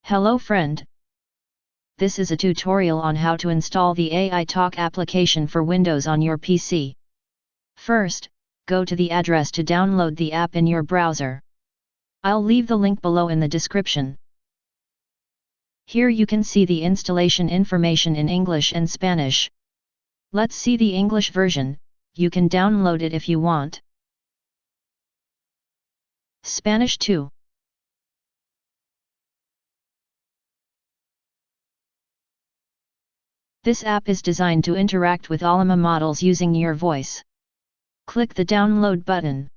Hello friend. This is a tutorial on how to install the AI Talk application for Windows on your PC. First, go to the address to download the app in your browser. I'll leave the link below in the description. Here you can see the installation information in English and Spanish. Let's see the English version. You can download it if you want. Spanish 2. This app is designed to interact with Ollama models using your voice. Click the download button.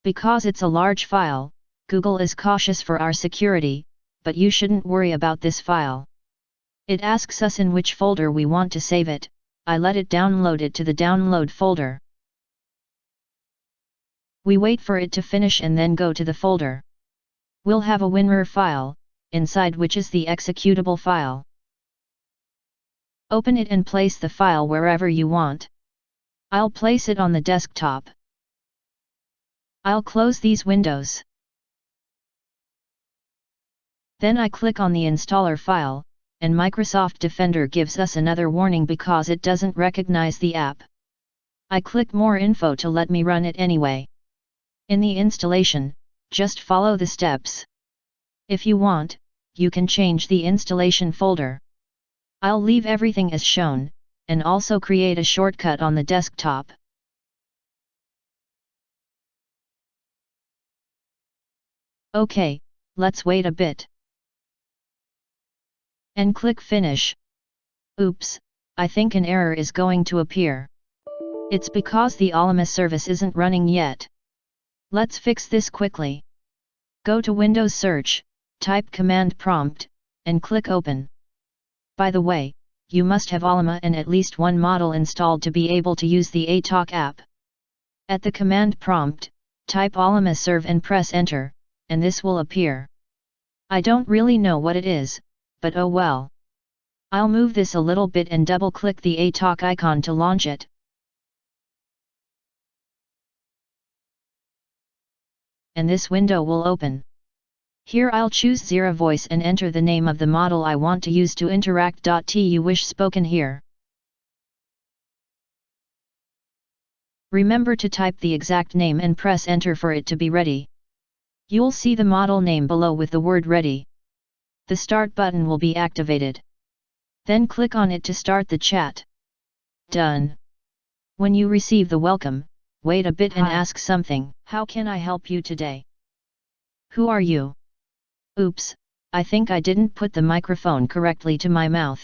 Because it's a large file, Google is cautious for our security, but you shouldn't worry about this file. It asks us in which folder we want to save it. I let it download it to the download folder. We wait for it to finish and then go to the folder. We'll have a WinRAR file, inside which is the executable file. Open it and place the file wherever you want. I'll place it on the desktop. I'll close these windows. Then I click on the installer file, and Microsoft Defender gives us another warning because it doesn't recognize the app. I click more info to let me run it anyway. In the installation, just follow the steps. If you want, you can change the installation folder. I'll leave everything as shown, and also create a shortcut on the desktop. OK, let's wait a bit. And click Finish. Oops, I think an error is going to appear. It's because the Ollama service isn't running yet. Let's fix this quickly. Go to Windows Search, type Command Prompt, and click Open. By the way, you must have Ollama and at least one model installed to be able to use the AI Talk app. At the command prompt, type Ollama serve and press Enter, and this will appear. I don't really know what it is, but oh well. I'll move this a little bit and double-click the AI Talk icon to launch it. And this window will open. Here I'll choose Zira Voice and enter the name of the model I want to use to interact. You wish spoken here. Remember to type the exact name and press Enter for it to be ready. You'll see the model name below with the word ready. The Start button will be activated. Then click on it to start the chat. Done. When you receive the welcome, wait a bit and ask something. How can I help you today? Who are you? Oops, I think I didn't put the microphone correctly to my mouth.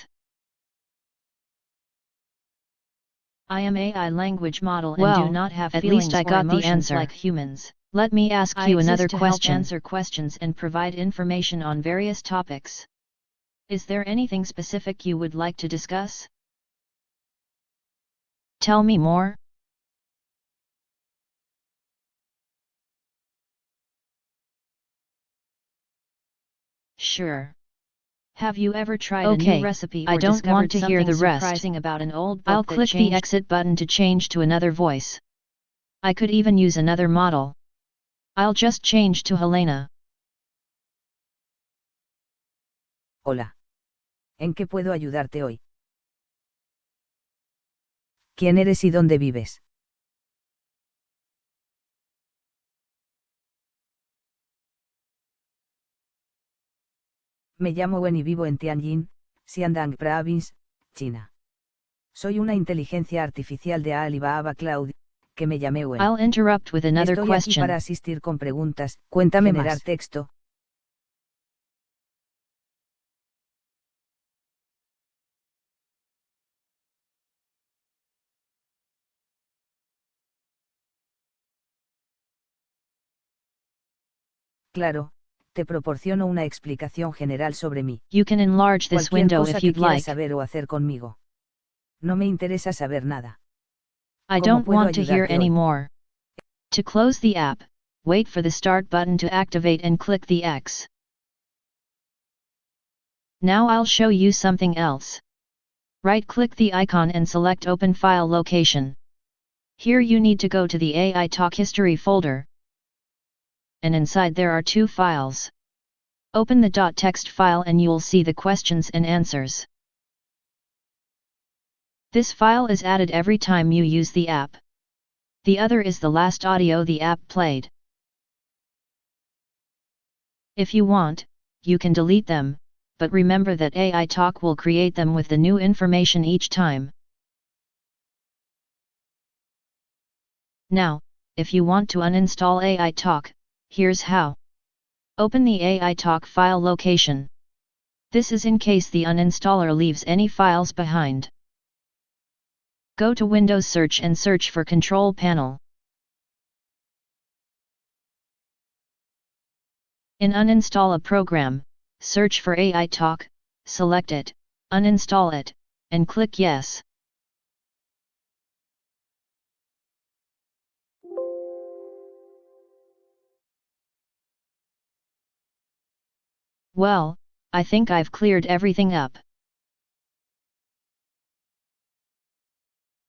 I am AI language model and do not have feelings or emotions like humans. Let me ask you another question. I answer questions and provide information on various topics. Is there anything specific you would like to discuss? Tell me more. Sure. Have you ever tried a new recipe or I don't want to hear the rest. Surprising about an old book? I'll click the exit button to change to another voice. I could even use another model. I'll just change to Helena. Hola. ¿En qué puedo ayudarte hoy? ¿Quién eres y dónde vives? Me llamo Wen y vivo en Tianjin, Xiandang Province, China. Soy una inteligencia artificial de Alibaba Cloud, que me llamé Wen. I'll interrupt with another Estoy question. Aquí para asistir con preguntas. Cuéntame generar más. Texto. Claro, te proporciono una explicación general sobre mí. You can enlarge this window cosa if you'd que quieras like. Saber o hacer conmigo. No me interesa saber nada. I don't want to hear any more. To close the app, wait for the Start button to activate and click the X. Now I'll show you something else. Right-click the icon and select Open File Location. Here you need to go to the AI Talk History folder. and inside there are two files. Open the .txt file and you'll see the questions and answers. This file is added every time you use the app. The other is the last audio the app played. If you want, you can delete them, but remember that AI Talk will create them with the new information each time. Now, if you want to uninstall AI Talk, here's how. Open the AI Talk file location. This is in case the uninstaller leaves any files behind. Go to Windows Search and search for Control Panel. In Uninstall a program, search for AI Talk, select it, uninstall it, and click Yes. Well, I think I've cleared everything up.